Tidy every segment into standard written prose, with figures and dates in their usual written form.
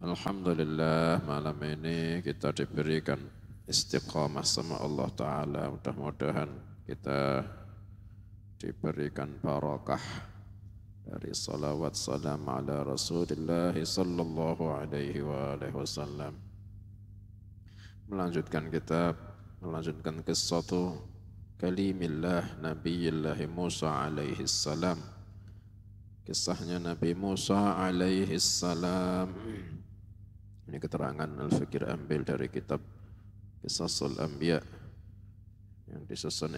Alhamdulillah malam ini kita diberikan istiqamah sama Allah Ta'ala. Mudah-mudahan kita diberikan barakah dari salawat salam ala Rasulullah sallallahu alaihi wa alihi wasallam. Melanjutkan kisah kalimillah Nabiyillah Musa alaihi salam. Kisahnya Nabi Musa alaihi salam. Ini keterangan Al-Fikir ambil dari kitab Qisasul Anbiya yang disusun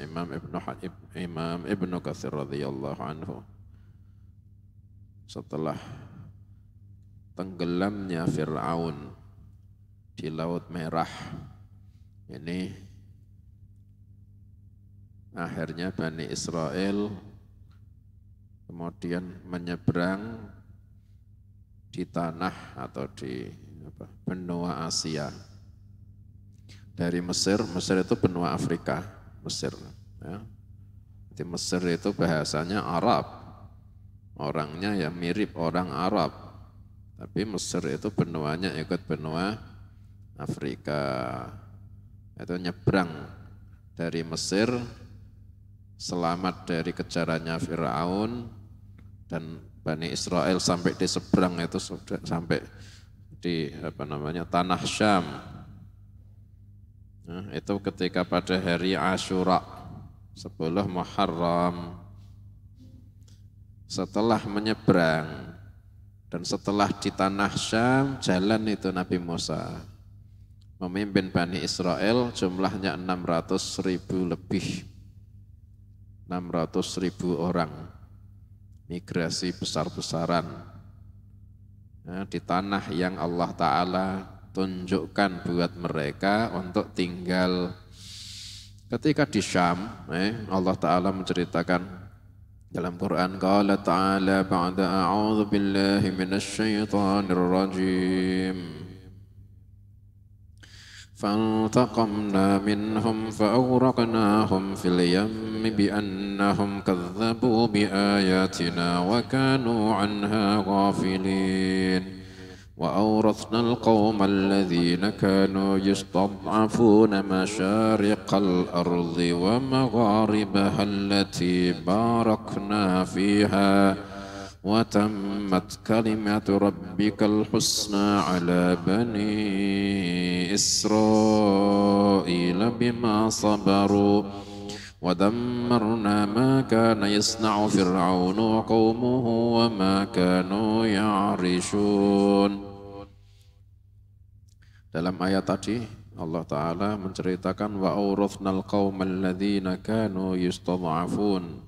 Imam Ibnu Katsir radhiyallahu anhu. Setelah tenggelamnya Fir'aun di Laut Merah, ini akhirnya Bani Israel kemudian menyeberang di tanah atau di benua Asia. Dari Mesir itu benua Afrika, Mesir. Ya. Di Mesir itu bahasanya Arab, orangnya ya mirip orang Arab, tapi Mesir itu benuanya ikut benua Afrika. Itu nyebrang dari Mesir, selamat dari kejarannya Fir'aun, dan Bani Israel sampai di seberang itu sudah sampai di tanah Syam. Nah, itu ketika pada hari Asyura 10 Muharram. Setelah menyeberang dan setelah di tanah Syam, jalan itu Nabi Musa memimpin Bani Israel, jumlahnya 600.000 lebih. 600.000 orang migrasi besar-besaran. Nah, di tanah yang Allah Ta'ala tunjukkan buat mereka untuk tinggal. Ketika di Syam, Allah Ta'ala menceritakan dalam Quran, Qala Ta'ala ba'da a'udhu billahi minasyaitanir rajim. فانتقمنا منهم فأغرقناهم في اليم بأنهم كذبوا بآياتنا وكانوا عنها غافلين وأورثنا القوم الذين كانوا يستضعفون مشارق الأرض ومغاربها التي باركنا فيها وتمت كلمة ربك الحسنى على بني إسرائيل بما صبروا ودمرنا ما كان يصنع فرعون وقومه وما كانوا يعرشون. Dalam ayat tadi Allah Ta'ala menceritakan wa awrathnal qaumal ladzina kanu yustad'afun,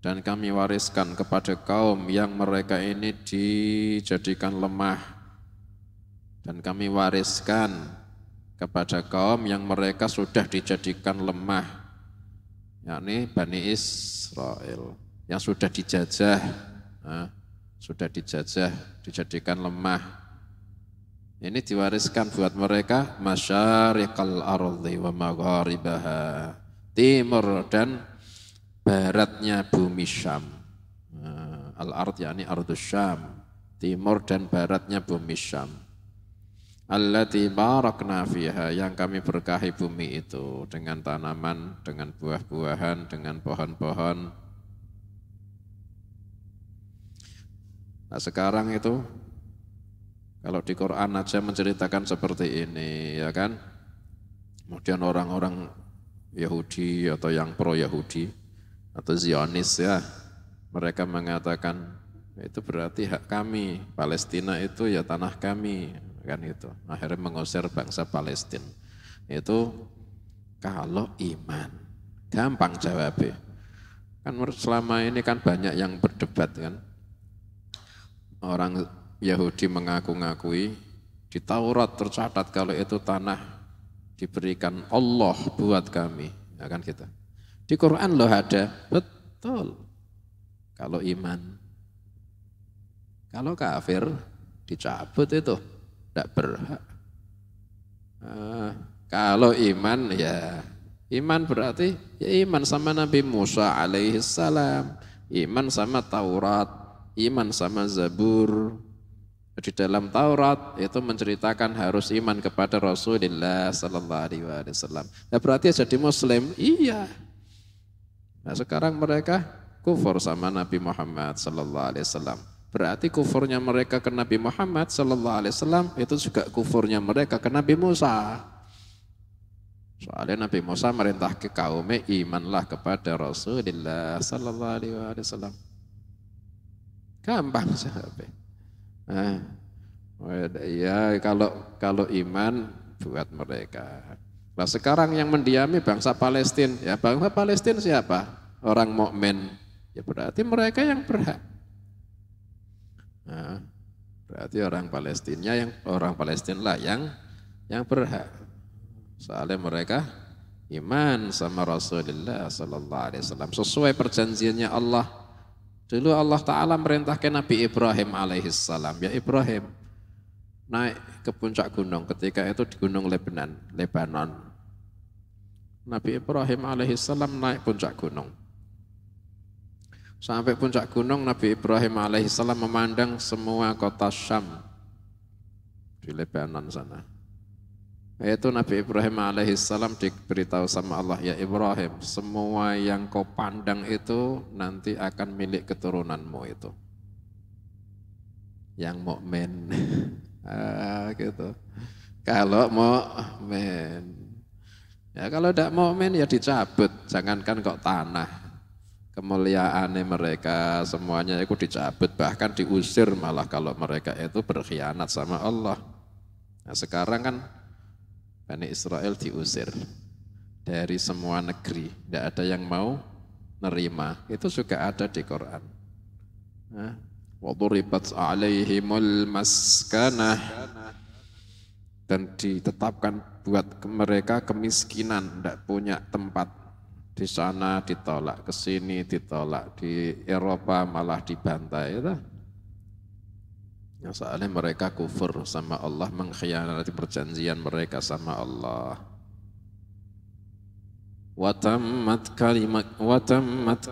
dan kami wariskan kepada kaum yang mereka ini dijadikan lemah, dan kami wariskan kepada kaum yang mereka sudah dijadikan lemah, yakni Bani Israel yang sudah dijajah, dijadikan lemah. Ini diwariskan buat mereka masyariqal ardi wa magharibaha, timur dan baratnya bumi Syam. Al-ard yakni ardus Syam, timur dan baratnya bumi Syam. Allati barakna fiha, yang kami berkahi bumi itu dengan tanaman, dengan buah-buahan, dengan pohon-pohon. Nah, sekarang itu kalau di Quran aja menceritakan seperti ini, ya kan? Kemudian orang-orang Yahudi atau yang pro-Yahudi atau Zionis, ya, mereka mengatakan itu berarti hak kami, Palestina itu ya tanah kami, kan itu. Akhirnya mengusir bangsa Palestina. Itu kalau iman, gampang jawabnya. Kan selama ini kan banyak yang berdebat kan. Orang Yahudi mengaku-ngakui di Taurat tercatat kalau itu tanah diberikan Allah buat kami, ya kan kita. Di Quran loh ada, betul. Kalau iman, kalau kafir dicabut itu, tidak berhak. Kalau iman ya, iman berarti ya iman sama Nabi Musa alaihi salam, iman sama Taurat, iman sama Zabur, Di dalam Taurat itu menceritakan harus iman kepada Rasulullah sallallahu alaihi wasallam. Ya berarti jadi muslim? Iya. Nah, sekarang mereka kufur sama Nabi Muhammad sallallahu alaihi wasallam. Berarti kufurnya mereka ke Nabi Muhammad sallallahu alaihi wasallam itu juga kufurnya mereka ke Nabi Musa. Soalnya Nabi Musa merintah ke kaumnya imanlah kepada Rasulullah sallallahu alaihi wasallam. Gampang sahabat. Nah, ya kalau iman buat mereka. Nah sekarang yang mendiami bangsa Palestina, ya bangsa Palestina siapa? Orang mukmin. Ya berarti mereka yang berhak. Nah, berarti orang Palestina lah yang berhak. Soalnya mereka iman sama Rasulullah sallallahu alaihi wasallam sesuai perjanjiannya Allah. Dulu Allah Ta'ala merintahkan Nabi Ibrahim alaihissalam, ya Ibrahim naik ke puncak gunung, ketika itu di gunung Lebanon. Nabi Ibrahim alaihissalam naik puncak gunung. Sampai puncak gunung Nabi Ibrahim alaihissalam memandang semua kota Syam di Lebanon sana. Itu Nabi Ibrahim alaihissalam diberitahu sama Allah, ya Ibrahim, semua yang kau pandang itu nanti akan milik keturunanmu itu. Yang mukmin. Gitu. Kalau mukmin. Ya kalau tidak mukmin ya dicabut, jangankan kok tanah. Kemuliaan mereka semuanya itu dicabut, bahkan diusir malah kalau mereka itu berkhianat sama Allah. Nah sekarang kan Bani Israel diusir dari semua negeri, tidak ada yang mau nerima. Itu juga ada di Quran. Waduribat alaihimul maskanah, dan ditetapkan buat mereka kemiskinan, tidak punya tempat. Di sana ditolak, ke sini ditolak, di Eropa malah dibantai. Itu. Ya, soalnya mereka kufur sama Allah, mengkhianati perjanjian mereka sama Allah. Watammat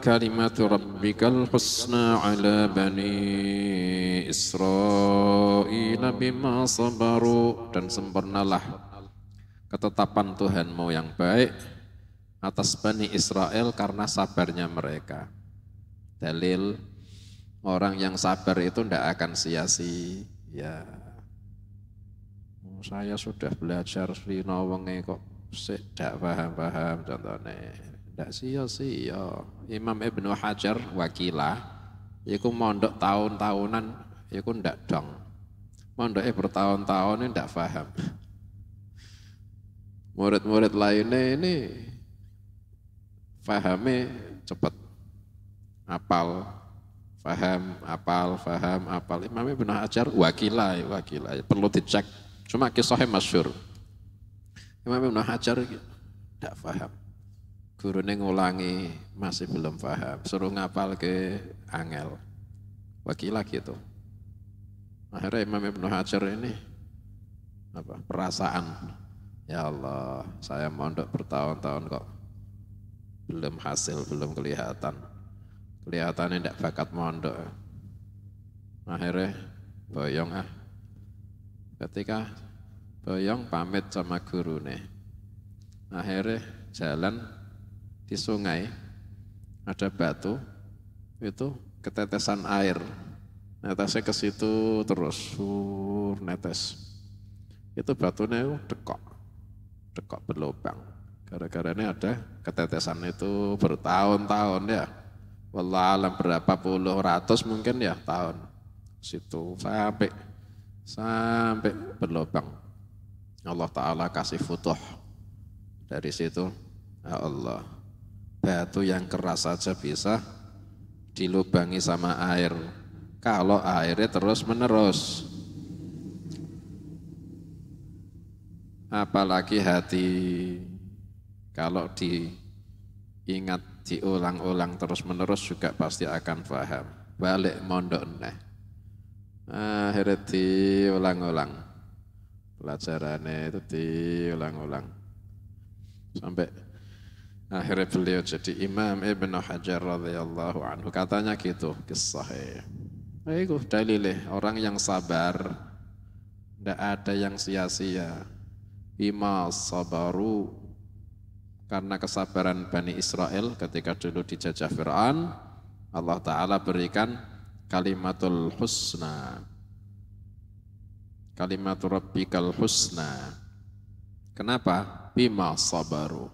kalimatu rabbikal husna ala bani Israil bima sabaru, dan sempurnalah ketetapan Tuhanmu yang baik atas Bani Israel karena sabarnya mereka. Dalil orang yang sabar itu tidak akan sia-sia. Saya sudah belajar di Nawenge kok tidak paham-paham contohnya. Tidak sia-sia. Imam Ibnu Hajar wakilah, itu mondok tahun-tahunan, itu tidak dong. Mondoknya bertahun-tahun ini tidak paham. Murid-murid lainnya ini pahamnya cepat, apal. Faham, apal. Imam Ibnu Hajar wakilah, perlu dicek. Cuma kisahnya masyhur. Imam Ibnu Hajar tidak paham. Gurunya ngulangi masih belum paham. Suruh ngapal ke angel. Wakilah gitu. Akhirnya Imam Ibnu Hajar ini perasaan. Ya Allah, saya mondok bertahun-tahun kok belum hasil, belum kelihatan. Kelihatannya tidak bakat mondok. Akhirnya boyong Ketika boyong pamit sama gurune. Akhirnya jalan di sungai, ada batu, itu ketetesan air. Netesnya ke situ terus, netes. Itu batunya dekok berlubang. Gara-gara ini ada ketetesan itu bertahun-tahun ya. Wallahualam berapa puluh ratus mungkin ya tahun situ sampai berlubang. Allah Ta'ala kasih futuh dari situ. Ya Allah, batu yang keras saja bisa dilubangi sama air kalau airnya terus menerus. Apalagi hati, kalau diingat diulang-ulang terus-menerus juga pasti akan paham. Balik mondok neh. Akhirnya diulang-ulang. Pelajarannya itu diulang-ulang. Sampai akhirnya beliau jadi Imam Ibnu Hajar radhiyallahu anhu. Katanya gitu kisahnya. Itu dalilnya orang yang sabar, tidak ada yang sia-sia. Bima sabaru, karena kesabaran Bani Israel ketika dulu dijajah Fir'aun, Allah Ta'ala berikan kalimatul husna. Kalimatul rabbikal husna. Kenapa? Bima sabaru.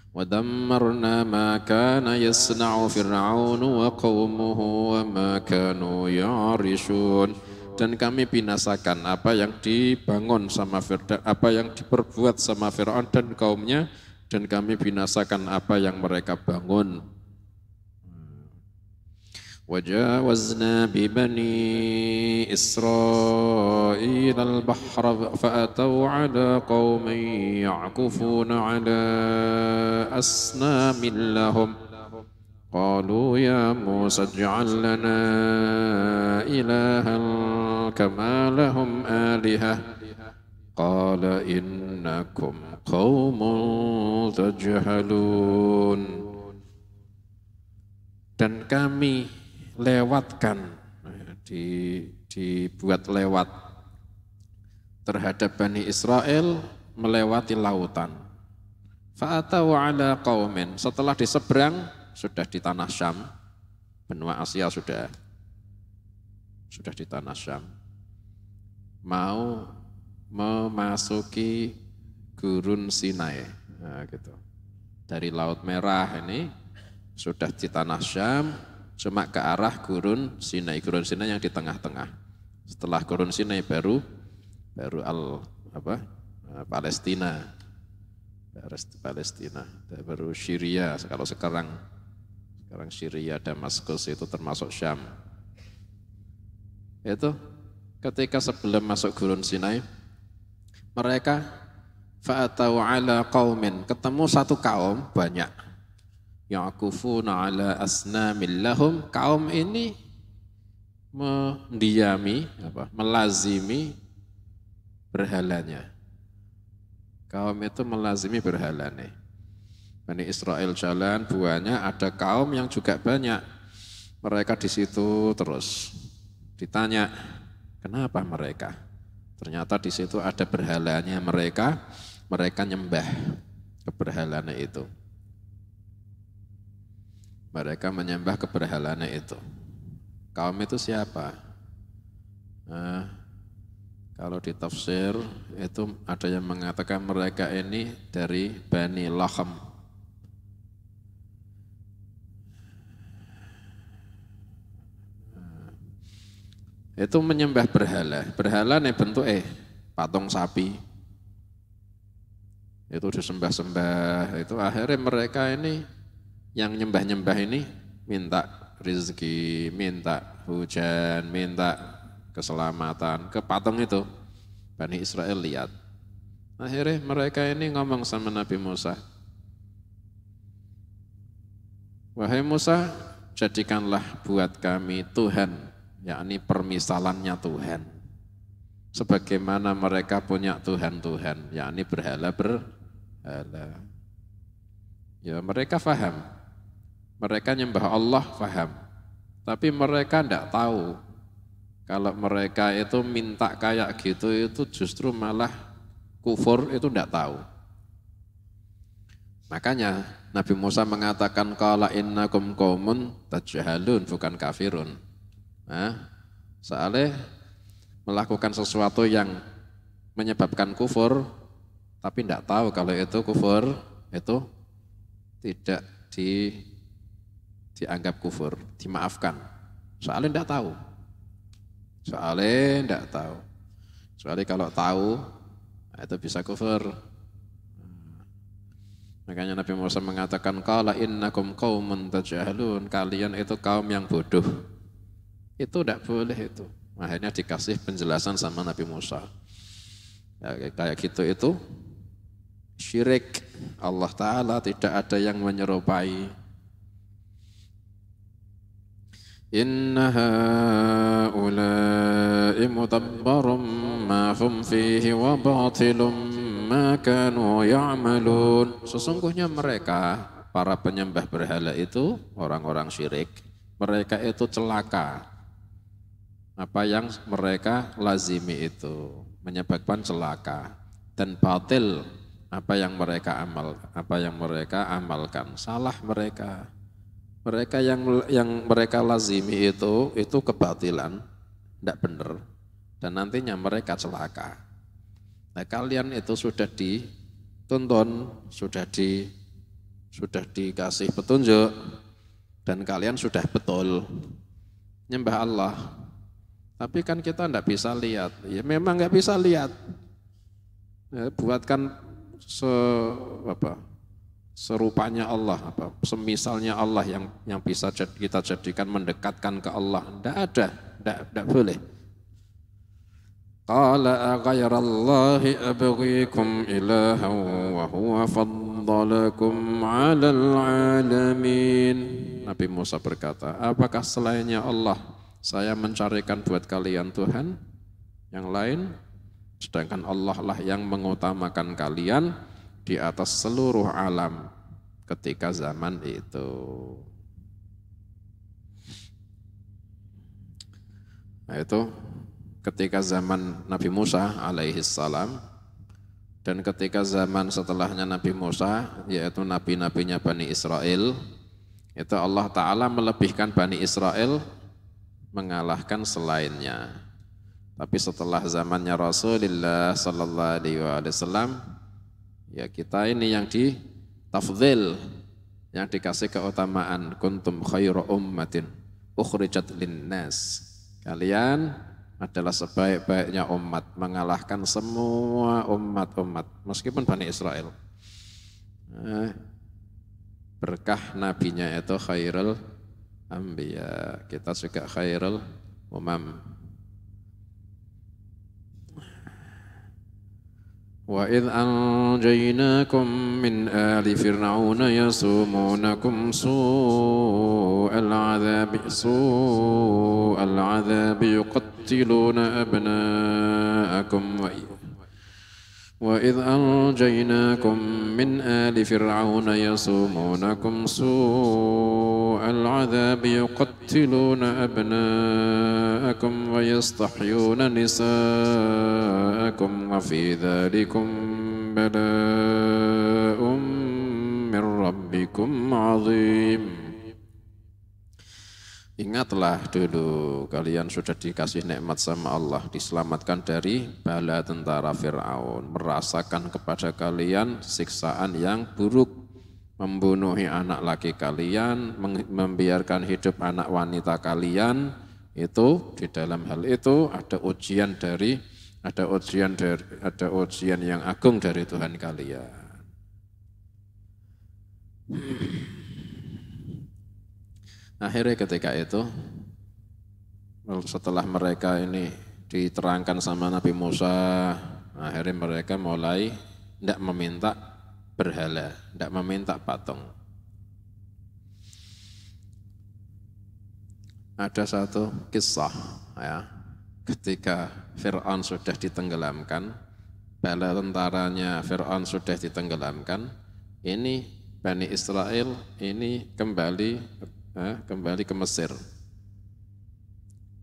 Wa dammarna ma kana yasna'u fir'aunu wa qawmuhu wa ma kanu ya'rishun. Dan kami binasakan apa yang dibangun sama Fir'aun, apa yang diperbuat sama Fir'aun dan kaumnya, dan kami binasakan apa yang mereka bangun. وجاوزنا ببني إسرائيل البحر فأتوا على قوم يعكفون على أصنام لهم قالوا يا موسى اجعل لنا إلها كما لهم آلهة قال إنكم قوم تجهلون. Dan kami lewatkan, dibuat lewat terhadap Bani Israel melewati lautan. Fa'atau ala qaumin, setelah diseberang sudah di tanah Syam, benua Asia sudah di tanah Syam, mau memasuki Gurun Sinai, nah, gitu. Dari Laut Merah ini sudah di tanah Syam, cuma ke arah Gurun Sinai yang di tengah-tengah. Setelah Gurun Sinai baru Palestina, baru Syria. Kalau sekarang Syria, Damaskus itu termasuk Syam. Itu ketika sebelum masuk Gurun Sinai, mereka fa'atau ala qaumin, ketemu satu kaum banyak. Ya'kufuna ala asnamil lahum, kaum ini melazimi berhalanya. Kaum itu melazimi berhalanya. Bani Israel jalan buahnya, ada kaum yang juga banyak. Mereka di situ terus ditanya, kenapa mereka? Ternyata di situ ada berhalanya mereka nyembah ke berhalanya itu. Mereka menyembah keberhalaannya itu. Kaum itu siapa? Nah, kalau di tafsir itu ada yang mengatakan mereka ini dari Bani Lahm. Itu menyembah berhala. Berhala ini bentuk patung sapi. Itu disembah-sembah. Itu akhirnya mereka ini yang nyembah-nyembah ini minta rezeki, minta hujan, minta keselamatan ke patung itu. Bani Israel lihat. Akhirnya mereka ini ngomong sama Nabi Musa, wahai Musa, jadikanlah buat kami Tuhan, yakni permisalannya Tuhan. Sebagaimana mereka punya Tuhan-Tuhan, yakni berhala. Ya mereka faham. Mereka nyembah Allah faham, tapi mereka tidak tahu kalau mereka itu minta kayak gitu itu justru malah kufur, itu tidak tahu. Makanya Nabi Musa mengatakan qala innakum qaumun tajhalun, bukan kafirun. Nah, soalnya melakukan sesuatu yang menyebabkan kufur, tapi tidak tahu kalau itu kufur, itu tidak dianggap kufur, dimaafkan. Soalnya tidak tahu. Soalnya kalau tahu, itu bisa kufur. Makanya Nabi Musa mengatakan, qala innakum qaumun tajhalun, kalian itu kaum yang bodoh. Itu tidak boleh itu. Akhirnya dikasih penjelasan sama Nabi Musa. Ya, kayak gitu itu syirik. Allah Ta'ala tidak ada yang menyerupai. Inna ha'ulai mutabbarum ma hum fihi wa batilum ma kanu ya'malun. Sesungguhnya mereka, para penyembah berhala itu, orang-orang syirik, mereka itu celaka. apa yang mereka lazimi itu, menyebabkan celaka, dan batil apa yang mereka amalkan, salah mereka. Mereka yang mereka lazimi itu kebatilan, tidak benar, dan nantinya mereka celaka. Nah, kalian itu sudah dituntun, sudah dikasih petunjuk, dan kalian sudah betul nyembah Allah. Tapi kan kita tidak bisa lihat, ya memang nggak bisa lihat. Ya, buatkan serupanya Allah, semisalnya Allah yang bisa kita jadikan mendekatkan ke Allah. Tidak ada, tidak boleh. Qala aghairallahi abghikum ilahan wa huwa faddalakum 'alal 'alamin. Nabi Musa berkata, apakah selainnya Allah saya mencarikan buat kalian Tuhan yang lain? Sedangkan Allah lah yang mengutamakan kalian di atas seluruh alam ketika zaman itu. Nah itu ketika zaman Nabi Musa alaihi salam, dan ketika zaman setelahnya Nabi Musa, yaitu nabi-nabinya Bani Israel, itu Allah Ta'ala melebihkan Bani Israel mengalahkan selainnya. Tapi setelah zamannya Rasulullah sallallahu alaihi wasallam, ya kita ini yang ditafdhil, yang dikasih keutamaan, kuntum khairu ummatin ukhrijat linnas. Kalian adalah sebaik-baiknya umat, mengalahkan semua umat-umat, meskipun Bani Israel. Berkah nabinya itu khairul anbiya, kita juga khairul umam. Wa idh anjaynakum min ali fir'auna yasumunakum su'al 'adzabi yuqattiluna abna'akum وإذ أنجيناكم من آل فرعون يسومونكم سوء العذاب يقتلون أبناءكم ويستحيون نساءكم وفي ذلكم بلاء من ربكم عظيم. Ingatlah dulu kalian sudah dikasih nikmat sama Allah, diselamatkan dari bala tentara Fir'aun, merasakan kepada kalian siksaan yang buruk, membunuhi anak laki kalian, membiarkan hidup anak wanita kalian. Itu di dalam hal itu ada ujian yang agung dari Tuhan kalian. Akhirnya ketika itu, setelah mereka ini diterangkan sama Nabi Musa, akhirnya mereka mulai tidak meminta berhala, tidak meminta patung. Ada satu kisah ya, ketika Fir'aun sudah ditenggelamkan, bala tentaranya Fir'aun sudah ditenggelamkan, ini Bani Israel ini kembali ke Mesir,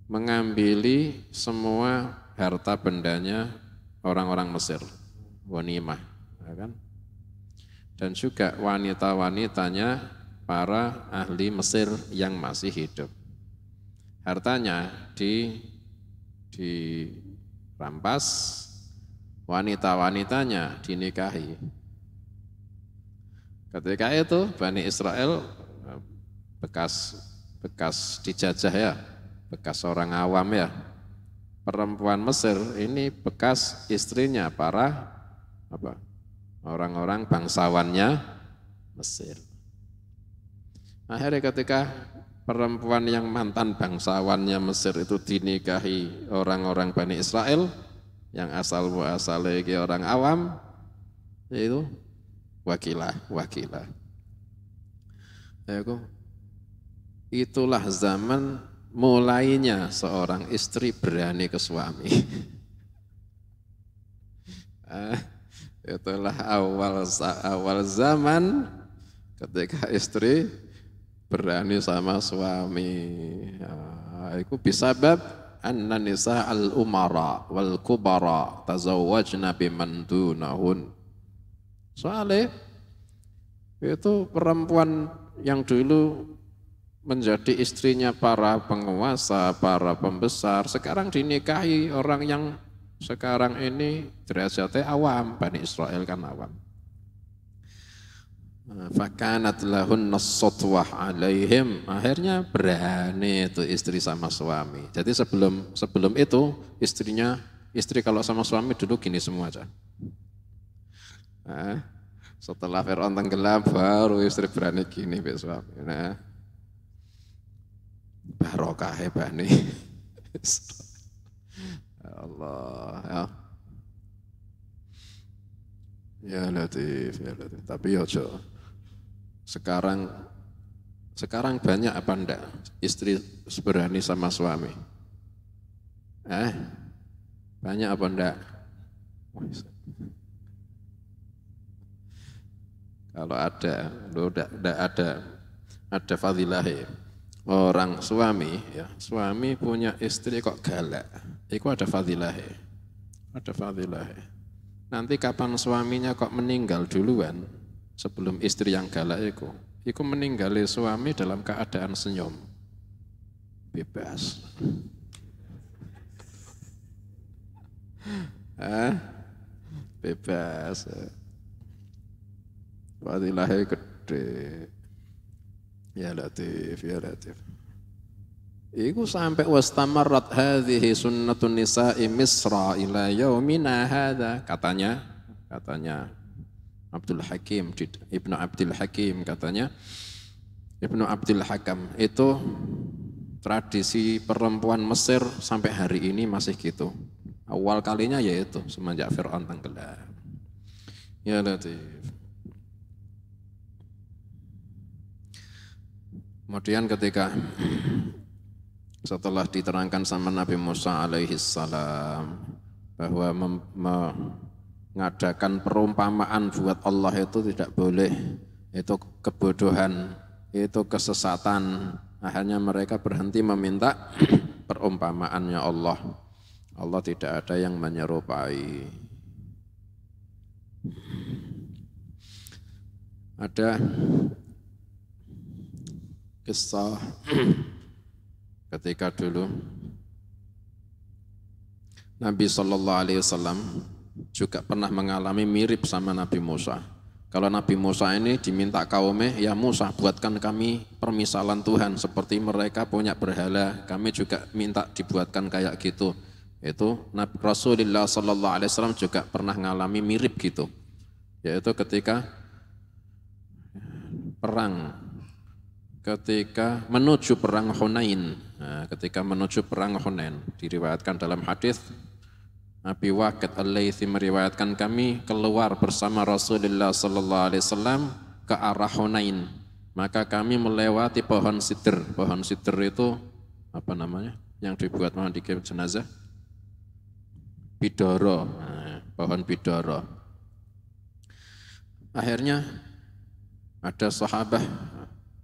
mengambil semua harta bendanya orang-orang Mesir, ghanimah, ya kan? Dan juga wanita-wanitanya para ahli Mesir yang masih hidup. Hartanya dirampas, wanita-wanitanya dinikahi. Ketika itu Bani Israel bekas dijajah ya, bekas orang awam ya. Perempuan Mesir ini bekas istrinya para orang-orang bangsawannya Mesir. Akhirnya ketika perempuan yang mantan bangsawannya Mesir itu dinikahi orang-orang Bani Israel yang asal-muasalnya orang awam, yaitu wakilah. Itulah zaman mulainya seorang istri berani ke suami. Itulah awal zaman ketika istri berani sama suami. Itu bisabab anna nisa'al umara wal kubara tazawwajna biman dunahun. Soalnya itu perempuan yang dulu menjadi istrinya para penguasa, para pembesar, sekarang dinikahi orang yang sekarang ini derajatnya awam, Bani Israel kan awam. Fakanat lahunna sotwah alaihim, akhirnya berani itu istri sama suami. Jadi sebelum itu istri kalau sama suami dulu gini semua aja. Nah, setelah Fir'aun tenggelam baru istri berani gini be suami. Nah, barokah Bani Allah ya. Ya Latif, ya Latif. Tapi ya sekarang banyak apa enggak istri berani sama suami? Banyak apa enggak? Kalau ada fadilahnya. Orang suami punya istri kok galak, itu ada fadilahnya. Ada fadilahnya. Nanti kapan suaminya kok meninggal duluan sebelum istri yang galak itu meninggali suami dalam keadaan senyum, bebas. Bebas. Fadilahnya gede. Ya Latif, ya Latif. Iku sampai wastamarrat hadhihi sunnatun nisa'i Misra ila yaumina hadza, katanya Abdul Hakim, Ibnu Abdul Hakim katanya, Ibnu Abdul Hakam itu tradisi perempuan Mesir sampai hari ini masih gitu. Awal kalinya yaitu semenjak Fir'aun tenggelam. Ya Latif. Kemudian ketika setelah diterangkan sama Nabi Musa alaihi salam bahwa mengadakan perumpamaan buat Allah itu tidak boleh, itu kebodohan, itu kesesatan. Akhirnya mereka berhenti meminta perumpamaannya Allah. Allah tidak ada yang menyerupai. Ada kisah ketika dulu Nabi SAW juga pernah mengalami mirip sama Nabi Musa. Kalau Nabi Musa ini diminta kaumnya, ya Musa buatkan kami permisalan Tuhan seperti mereka punya berhala, kami juga minta dibuatkan kayak gitu. Itu Nabi Rasulullah SAW juga pernah mengalami mirip gitu, yaitu ketika menuju perang Hunain. Nah, ketika menuju perang Hunain, diriwayatkan dalam hadis Abi Waqid Al-Laythi meriwayatkan kami keluar bersama Rasulullah sallallahu alaihi wasallam ke arah Hunain. Maka kami melewati pohon sidr. Pohon sidr itu apa namanya? Yang dibuat mandi jenazah? Bidoro. Nah, pohon bidoro. Akhirnya ada sahabat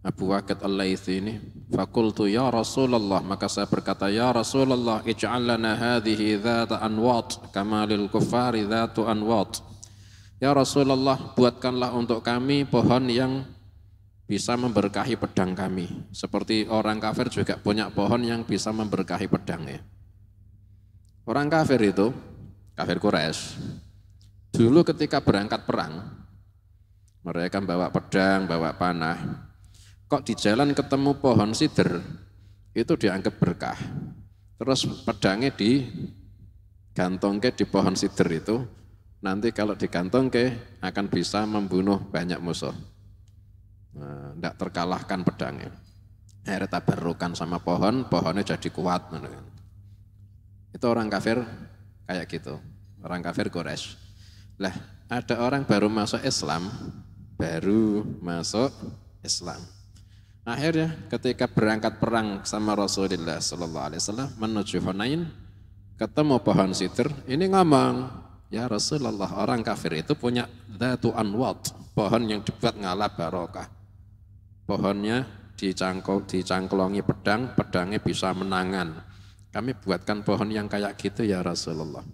Abu Waqid Al-Laythi ini, fakultu ya Rasulullah, maka saya berkata, ya Rasulullah, ij'al lana hadhihi dhata anwat kama lil kuffari dhatu anwat. Ya Rasulullah, buatkanlah untuk kami pohon yang bisa memberkahi pedang kami, seperti orang kafir juga punya pohon yang bisa memberkahi pedangnya. Orang kafir itu, kafir Quraisy, dulu ketika berangkat perang, mereka bawa pedang, bawa panah. Kok di jalan ketemu pohon sidr, itu dianggap berkah. Terus pedangnya digantongke di pohon sidr itu, nanti kalau digantongke akan bisa membunuh banyak musuh. Nah, tidak terkalahkan pedangnya. Akhirnya tabarrukan sama pohon, pohonnya jadi kuat. Itu orang kafir kayak gitu, orang kafir Quraisy. Lah, ada orang baru masuk Islam, Akhirnya ketika berangkat perang sama Rasulullah SAW menuju Hunain, ketemu pohon sidr, ini ngomong, ya Rasulullah, orang kafir itu punya dhatu anwat, pohon yang dibuat ngalap barokah. Pohonnya dicangklongi pedang, pedangnya bisa menangan. Kami buatkan pohon yang kayak gitu ya Rasulullah.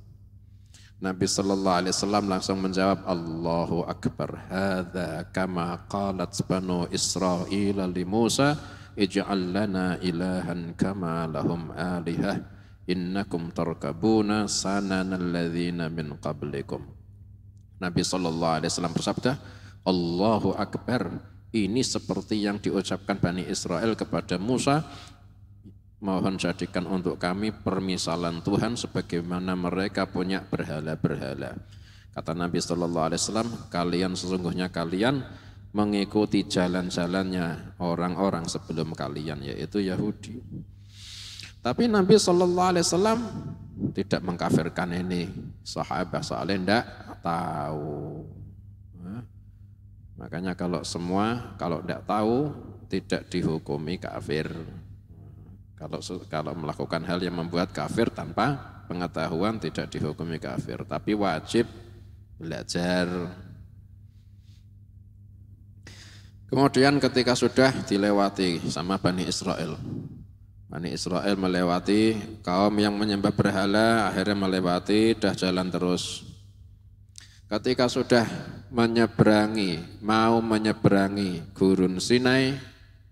Nabi sallallahu alaihi wasallam langsung menjawab, Allahu Akbar, hadza kama qalat banu Israil li Musa, ij'al lana ilahan kama lahum alihah, innakum tarkabuna sananal ladzina min qablikum. Nabi sallallahu alaihi wasallam bersabda, Allahu Akbar, ini seperti yang diucapkan Bani Israel kepada Musa, mohon jadikan untuk kami permisalan Tuhan sebagaimana mereka punya berhala-berhala. Kata Nabi sallallahu alaihi wasallam, kalian sesungguhnya kalian mengikuti jalan-jalannya orang-orang sebelum kalian, yaitu Yahudi. Tapi Nabi sallallahu alaihi wasallam tidak mengkafirkan ini sahabat, soalnya tidak tahu. Makanya kalau tidak tahu tidak dihukumi kafir. Kalau melakukan hal yang membuat kafir tanpa pengetahuan tidak dihukumi kafir, tapi wajib belajar. Kemudian ketika sudah dilewati sama Bani Israel melewati kaum yang menyembah berhala, akhirnya melewati, dah jalan terus. Ketika sudah mau menyeberangi Gurun Sinai,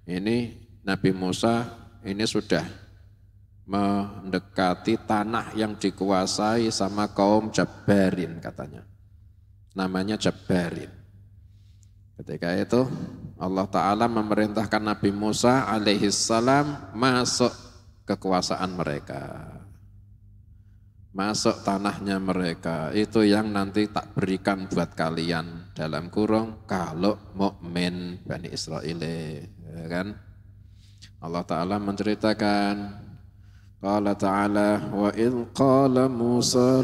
ini Nabi Musa ini sudah mendekati tanah yang dikuasai sama kaum Jabbarin katanya. Namanya Jabbarin. Ketika itu Allah Ta'ala memerintahkan Nabi Musa alaihissalam masuk kekuasaan mereka. Masuk tanahnya mereka. Itu yang nanti tak berikan buat kalian dalam kurung kalau mukmin Bani Israil. Ya kan? Allah Ta'ala menceritakan, Qala Ta'ala, wa in qala Musa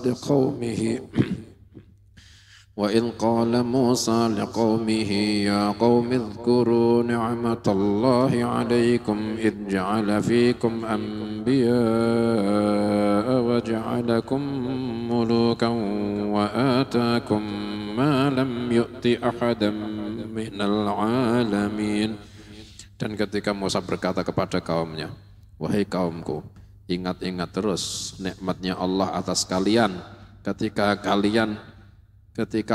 liqaumihi ya qaumi dhkuru ni'matallahi 'alaikum id ja'ala fikum anbiya'a wa ja'alakum mulukan wa atakum ma lam yu'ti ahadan minal 'alamin. Dan ketika Musa berkata kepada kaumnya, wahai kaumku, ingat-ingat terus nikmatnya Allah atas kalian ketika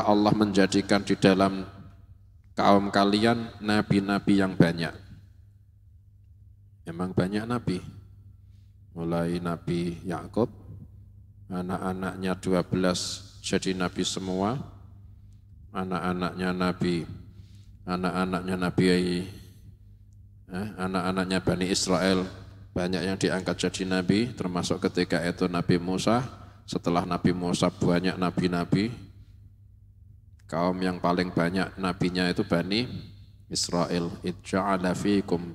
Allah menjadikan di dalam kaum kalian nabi-nabi yang banyak. Memang banyak nabi. Mulai Nabi Yakub, anak-anaknya 12 jadi nabi semua. Anak-anaknya Bani Israel banyak yang diangkat jadi nabi, termasuk ketika itu Nabi Musa. Setelah Nabi Musa banyak nabi-nabi, kaum yang paling banyak nabinya itu Bani Israel. Ij'ala fikum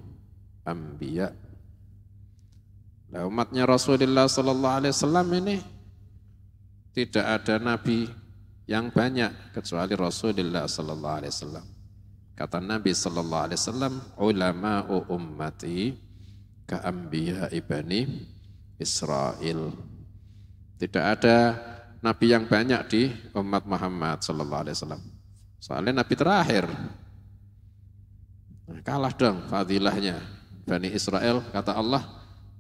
anbiya. Nah, umatnya Rasulullah sallallahu alaihi wasallam ini tidak ada nabi yang banyak kecuali Rasulullah sallallahu alaihi wasallam. Kata Nabi sallallahu alaihi wasallam, ulama'u ummati ka anbiya'i Bani Israil. Tidak ada nabi yang banyak di umat Muhammad sallallahu alaihi wasallam. Soalnya nabi terakhir. Kalah dong fadilahnya Bani Israel, kata Allah,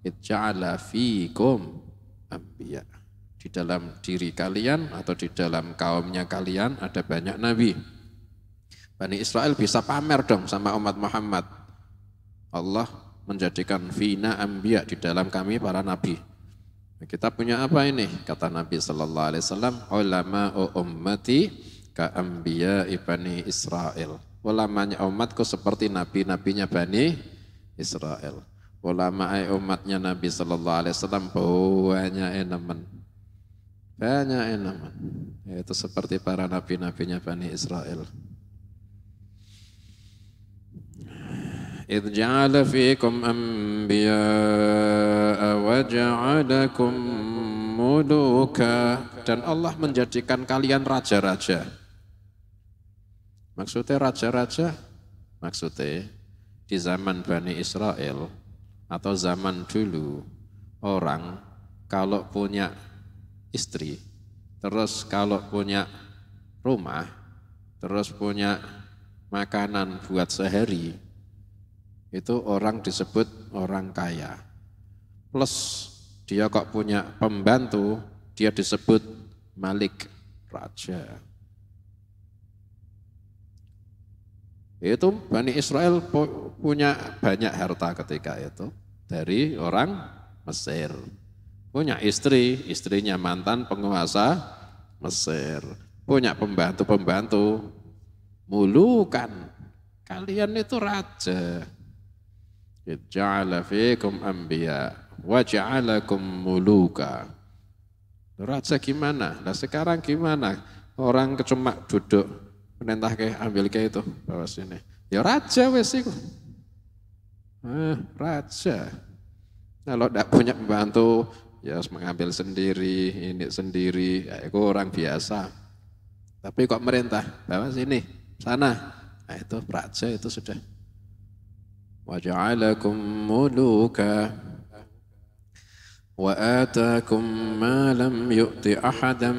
ij'ala fikum anbiya. Di dalam diri kalian atau di dalam kaumnya kalian ada banyak nabi. Bani Israel bisa pamer dong sama umat Muhammad. Allah menjadikan fina anbiya, di dalam kami para nabi. Kita punya apa ini? Kata Nabi sallallahu alaihi wasallam, ulama'u ummati ka anbiya'i Bani Israel. Ulamanya umatku seperti nabi-nabinya Bani Israel. Ulama'i umatnya Nabi sallallahu alaihi wasallam banyak enaman. Itu seperti para nabi-nabinya Bani Israel. إذ جعل فيكم أنبياء وجعلكم ملوكا. Dan Allah menjadikan kalian raja-raja. Maksudnya raja-raja? Maksudnya di zaman Bani Israel atau zaman dulu, orang kalau punya istri, terus kalau punya rumah, terus punya makanan buat sehari, itu orang disebut orang kaya. Plus dia kok punya pembantu, dia disebut Malik, raja. Itu Bani Israel punya banyak harta ketika itu dari orang Mesir. Punya istri, istrinya mantan penguasa Mesir. Punya pembantu-pembantu, mulukan. Kalian itu raja. Ja'ala fikum anbiya wa ja'alakum muluka. Raja gimana? Nah sekarang gimana? Orang cuma duduk perintah kayak ambil kayak itu bawa sini. Ya raja wes iku. Raja. Kalau tidak punya pembantu ya harus mengambil sendiri, ini sendiri. Ya, itu orang biasa. Tapi kok merintah bawa sini, sana. Nah itu raja itu sudah. Wa ja'alakum muluka wa atakum ma lam yu'ti ahadan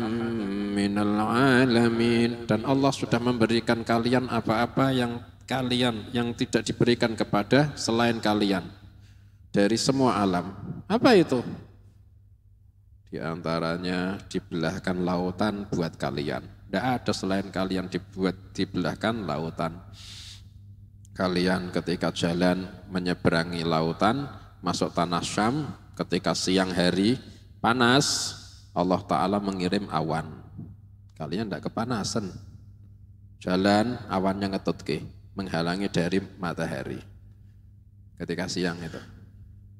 minal alamin, dan Allah sudah memberikan kalian apa-apa yang tidak diberikan kepada selain kalian dari semua alam. Apa itu? Di antaranya dibelahkan lautan buat kalian. Tidak ada selain kalian dibelahkan lautan. Kalian ketika jalan menyeberangi lautan, masuk tanah Syam, ketika siang hari panas, Allah Ta'ala mengirim awan. Kalian tidak kepanasan. Jalan awannya ngetutke, menghalangi dari matahari. Ketika siang itu.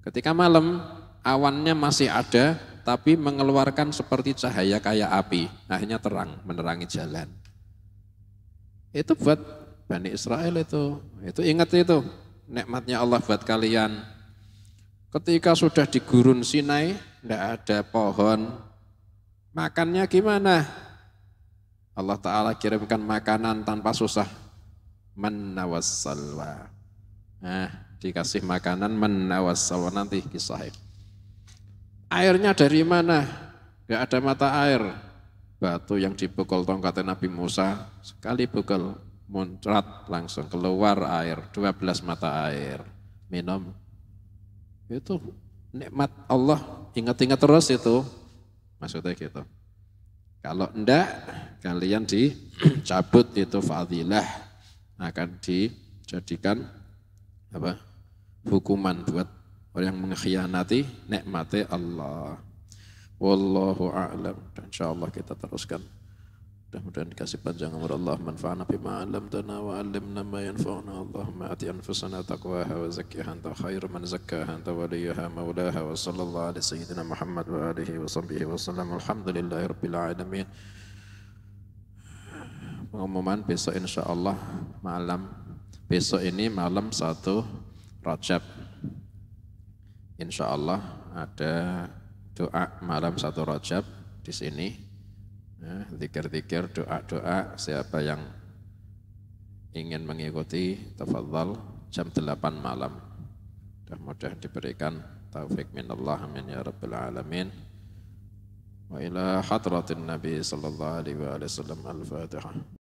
Ketika malam, awannya masih ada, tapi mengeluarkan seperti cahaya kayak api. Akhirnya terang, menerangi jalan. Itu buat Bani Israel itu ingat itu, nikmatnya Allah buat kalian. Ketika sudah di gurun Sinai, tidak ada pohon, makannya gimana? Allah Ta'ala kirimkan makanan tanpa susah, manna wassalwa. Nah, dikasih makanan manna wassalwa, nanti kisahnya. Airnya dari mana? Tidak ada mata air. Batu yang dipukul tongkatnya Nabi Musa, sekali pukul, muncrat langsung keluar air, 12 mata air, minum. Itu nikmat Allah, ingat-ingat terus itu, maksudnya gitu. Kalau enggak, kalian dicabut itu fadilah, akan dijadikan apa? Hukuman buat orang yang mengkhianati nikmati Allah. Wallahu a'lam. Dan insyaallah kita teruskan. Mudah-mudahan dikasih panjang umur Allah, manfa'ana bima 'allamtana wa 'allimna ma yanfa'una. Allahumma ati anfusana taqwaha wa zakkiha anta khairu man zakkaha anta waliyuha maulaha wa sallallahu ala sayyidina Muhammad wa alihi wa sahbihi wa sallam. Alhamdulillahirabbil alamin. Pengumuman besok insyaallah malam, besok ini malam 1 Rajab. Insyaallah ada doa malam 1 Rajab di sini. Zikir-zikir, doa-doa, siapa yang ingin mengikuti tafadhal jam 8 malam. Mudah-mudahan diberikan taufik minallah, amin ya rabbil alamin. Wa ila hadratin Nabi sallallahu alaihi wa sallam, al-Fatihah.